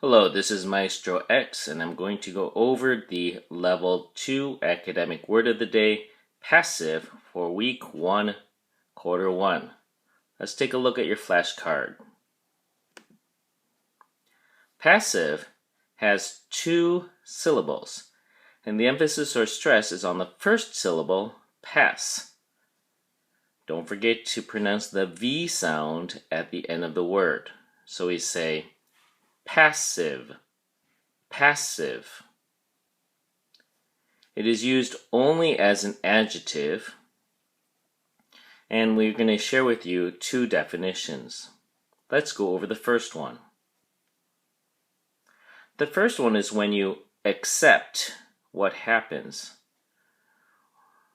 Hello, this is Maestro X, and I'm going to go over the Level 2 Academic Word of the Day, passive, for Week 1, Quarter 1. Let's take a look at your flashcard. Passive has two syllables, and the emphasis or stress is on the first syllable, pass. Don't forget to pronounce the V sound at the end of the word. So we say passive, passive. It is used only as an adjective, and we're going to share with you two definitions. Let's go over the first one. The first one is when you accept what happens,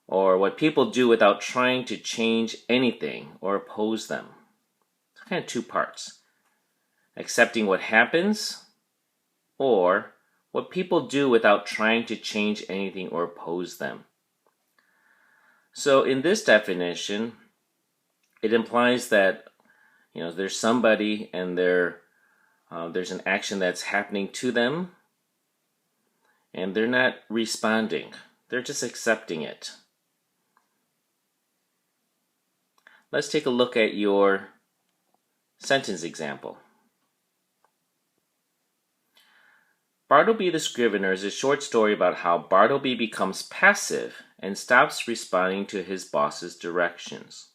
or what people do without trying to change anything or oppose them. It's kind of two parts. Accepting what happens, or what people do without trying to change anything or oppose them. So in this definition, it implies that there's somebody and there's an action that's happening to them, and they're not responding. They're just accepting it. Let's take a look at your sentence example. Bartleby the Scrivener is a short story about how Bartleby becomes passive and stops responding to his boss's directions.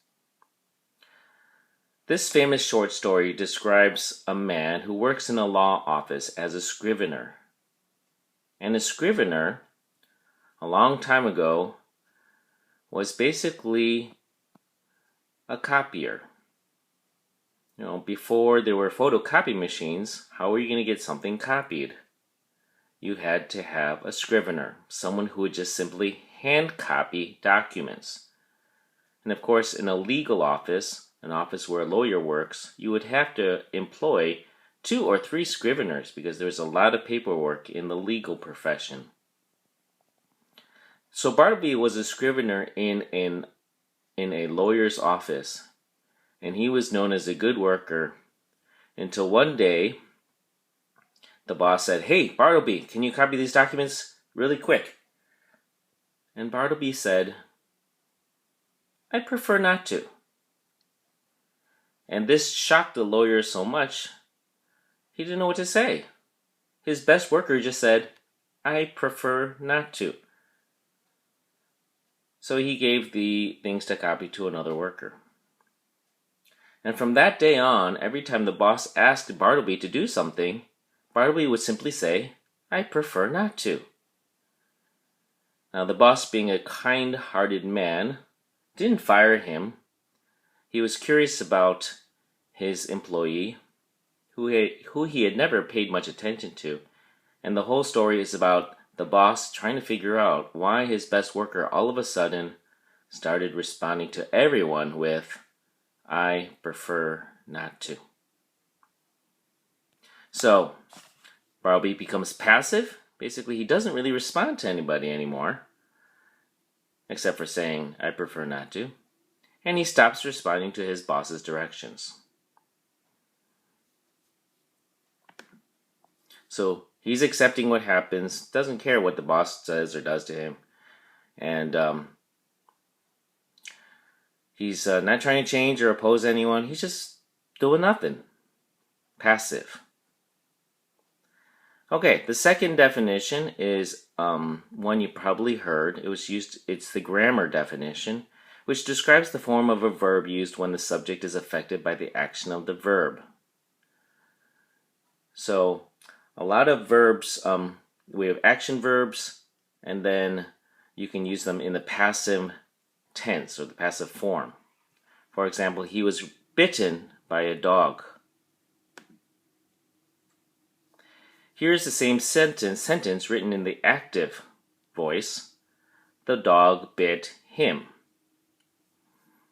This famous short story describes a man who works in a law office as a scrivener. And a scrivener, a long time ago, was basically a copier. Before there were photocopy machines, how were you going to get something copied? You had to have a scrivener, someone who would just simply hand copy documents. And of course, in a legal office, an office where a lawyer works, you would have to employ 2 or 3 scriveners because there's a lot of paperwork in the legal profession. So Bartleby was a scrivener in a lawyer's office, and he was known as a good worker until one day the boss said, "Hey, Bartleby, can you copy these documents really quick?" And Bartleby said, "I prefer not to." And this shocked the lawyer so much, he didn't know what to say. His best worker just said, "I prefer not to." So he gave the things to copy to another worker. And from that day on, every time the boss asked Bartleby to do something, Bartleby would simply say, "I prefer not to." Now, the boss, being a kind-hearted man, didn't fire him. He was curious about his employee, who he had never paid much attention to. And the whole story is about the boss trying to figure out why his best worker all of a sudden started responding to everyone with, "I prefer not to." So, Bartleby becomes passive. Basically, he doesn't really respond to anybody anymore, except for saying, "I prefer not to." And he stops responding to his boss's directions. So he's accepting what happens, doesn't care what the boss says or does to him. And he's not trying to change or oppose anyone. He's just doing nothing. Passive. Okay, the second definition is one you probably heard. It's the grammar definition, which describes the form of a verb used when the subject is affected by the action of the verb. So, a lot of verbs, we have action verbs, and then you can use them in the passive tense or the passive form. For example, he was bitten by a dog. Here's the same sentence written in the active voice. The dog bit him.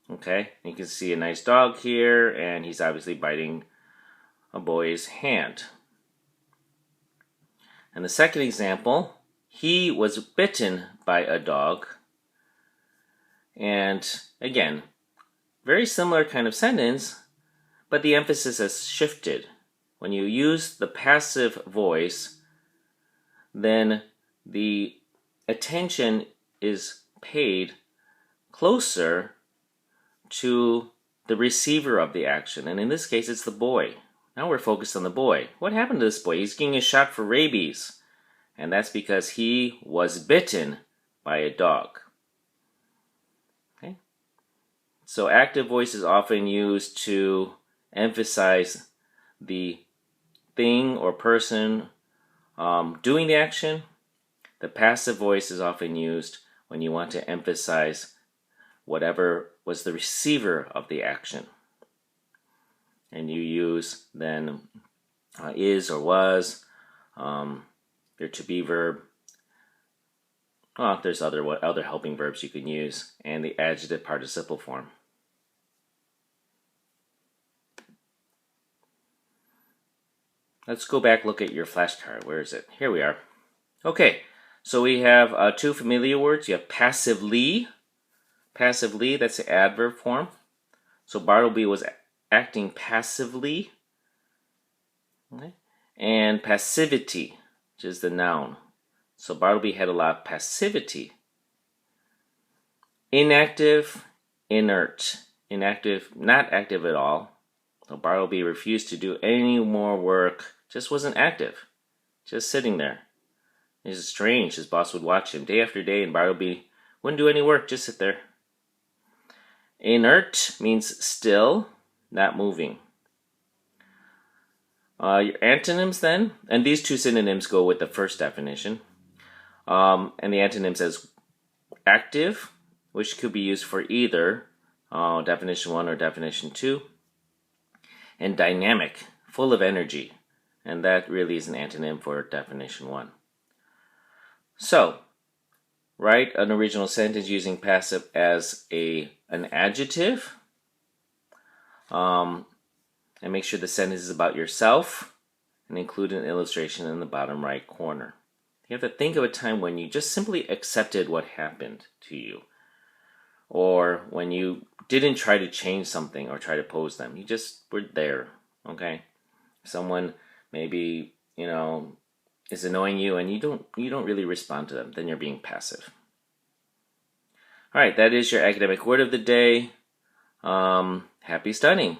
Okay, you can see a nice dog here, and he's obviously biting a boy's hand. And the second example, he was bitten by a dog. And again, very similar kind of sentence, but the emphasis has shifted. when you use the passive voice, then the attention is paid closer to the receiver of the action. And in this case, it's the boy. Now we're focused on the boy. What happened to this boy? He's getting a shot for rabies. And that's because he was bitten by a dog. Okay? So active voice is often used to emphasize the thing or person doing the action. The passive voice is often used when you want to emphasize whatever was the receiver of the action. And you use then is or was, your to be verb. There's other helping verbs you can use, and the adjective participle form. Let's go back, look at your flashcard. Where is it? Here we are. Okay, so we have two familiar words. You have passively. Passively, that's the adverb form. So Bartleby was acting passively. Okay. And passivity, which is the noun. So Bartleby had a lot of passivity. Inactive, inert. Inactive, not active at all. So Bartleby refused to do any more work. Just wasn't active. Just sitting there. It's strange. His boss would watch him day after day, and Bartleby wouldn't do any work, just sit there. Inert means still, not moving. Your antonyms then, and these two synonyms go with the first definition. And the antonyms as active, which could be used for either definition 1 or definition 2. And dynamic, full of energy. And that really is an antonym for definition 1. So, write an original sentence using passive as an adjective. And make sure the sentence is about yourself. And include an illustration in the bottom right corner. You have to think of a time when you just simply accepted what happened to you. Or when you didn't try to change something or try to oppose them. You just were there, okay? Someone maybe, is annoying you and you don't really respond to them, then you're being passive. All right, that is your academic word of the day. Happy studying.